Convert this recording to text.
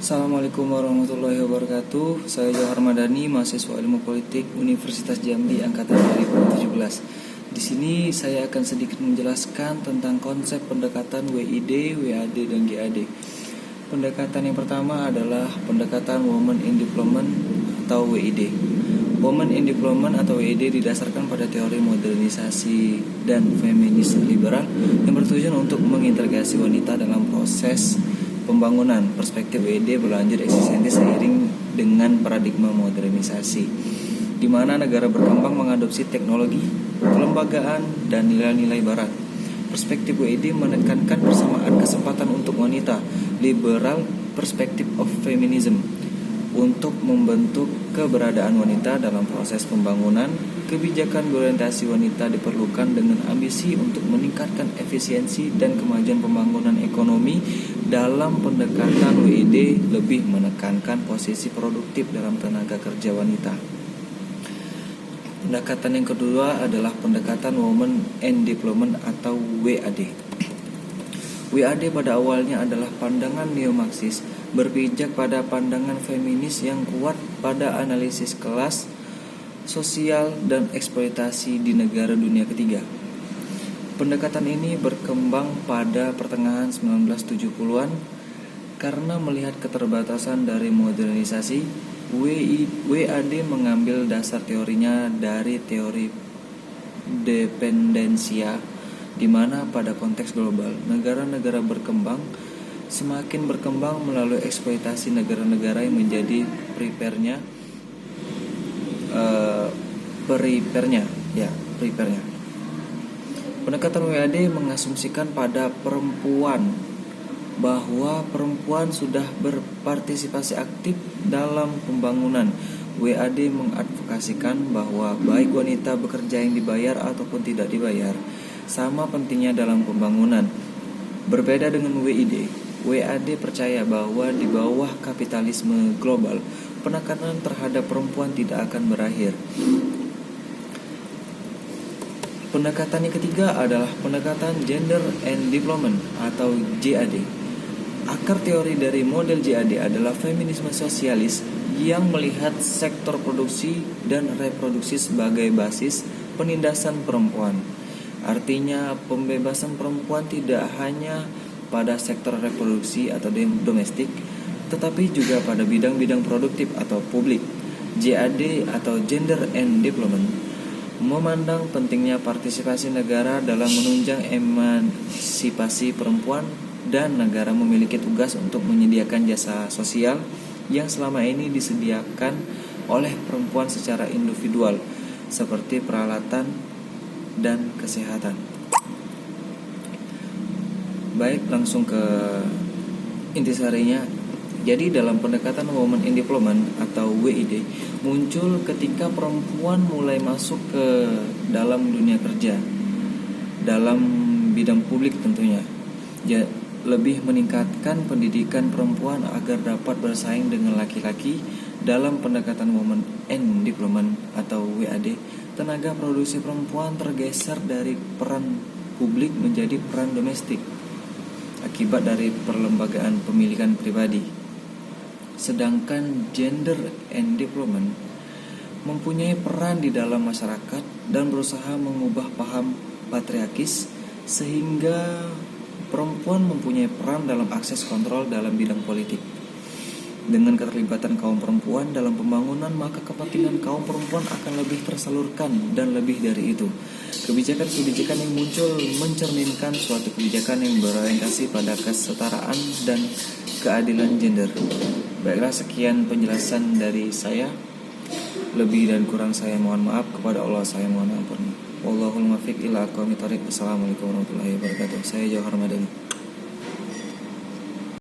Assalamualaikum warahmatullahi wabarakatuh. Saya Johar Madani, mahasiswa Ilmu Politik Universitas Jambi angkatan 2017. Di sini saya akan sedikit menjelaskan tentang konsep pendekatan WID, WAD, dan GAD. Pendekatan yang pertama adalah pendekatan Women in Development atau WID. Women in Development atau WID didasarkan pada teori modernisasi dan feminis liberal yang bertujuan untuk mengintegrasi wanita dalam proses pembangunan. Perspektif WID berlanjut eksistensi seiring dengan paradigma modernisasi, di mana negara berkembang mengadopsi teknologi, kelembagaan, dan nilai-nilai barat. Perspektif WID menekankan persamaan kesempatan untuk wanita, liberal perspective of feminism, untuk membentuk keberadaan wanita dalam proses pembangunan. Kebijakan berorientasi wanita diperlukan dengan ambisi untuk meningkatkan efisiensi dan kemajuan pembangunan ekonomi. Dalam pendekatan WID lebih menekankan posisi produktif dalam tenaga kerja wanita. Pendekatan yang kedua adalah pendekatan Women and Development atau WAD. WAD pada awalnya adalah pandangan neo-Marxis, berpijak pada pandangan feminis yang kuat pada analisis kelas, sosial, dan eksploitasi di negara dunia ketiga. Pendekatan ini berkembang pada pertengahan 1970-an karena melihat keterbatasan dari modernisasi. WAD mengambil dasar teorinya dari teori dependensia, di mana pada konteks global, negara-negara berkembang semakin berkembang melalui eksploitasi negara-negara yang menjadi perifernya. Pendekatan WAD mengasumsikan pada perempuan bahwa perempuan sudah berpartisipasi aktif dalam pembangunan. WAD mengadvokasikan bahwa baik wanita bekerja yang dibayar ataupun tidak dibayar sama pentingnya dalam pembangunan. Berbeda dengan WID, WAD percaya bahwa di bawah kapitalisme global, penekanan terhadap perempuan tidak akan berakhir. Pendekatan yang ketiga adalah pendekatan Gender and Development atau GAD. Akar teori dari model GAD adalah feminisme sosialis yang melihat sektor produksi dan reproduksi sebagai basis penindasan perempuan. Artinya, pembebasan perempuan tidak hanya pada sektor reproduksi atau domestik, tetapi juga pada bidang-bidang produktif atau publik. GAD atau Gender and Development memandang pentingnya partisipasi negara dalam menunjang emansipasi perempuan, dan negara memiliki tugas untuk menyediakan jasa sosial yang selama ini disediakan oleh perempuan secara individual, seperti peralatan dan kesehatan. Baik, langsung ke intisarinya. Jadi dalam pendekatan Women in Development atau WID muncul ketika perempuan mulai masuk ke dalam dunia kerja, dalam bidang publik tentunya. Lebih meningkatkan pendidikan perempuan agar dapat bersaing dengan laki-laki. Dalam pendekatan Women in Development atau WAD, tenaga produksi perempuan tergeser dari peran publik menjadi peran domestik akibat dari perlembagaan pemilikan pribadi. Sedangkan Gender and Development mempunyai peran di dalam masyarakat dan berusaha mengubah paham patriarkis sehingga perempuan mempunyai peran dalam akses kontrol dalam bidang politik. Dengan keterlibatan kaum perempuan dalam pembangunan, maka kepentingan kaum perempuan akan lebih tersalurkan, dan lebih dari itu, kebijakan-kebijakan yang muncul mencerminkan suatu kebijakan yang berorientasi pada kesetaraan dan keadilan gender. Baiklah, sekian penjelasan dari saya. Lebih dan kurang saya mohon maaf, kepada Allah saya mohon ampun. Wallahul muwaffiq ila aqwamit thoriq. Wassalamualaikum warahmatullahi wabarakatuh. Saya Johar Madani.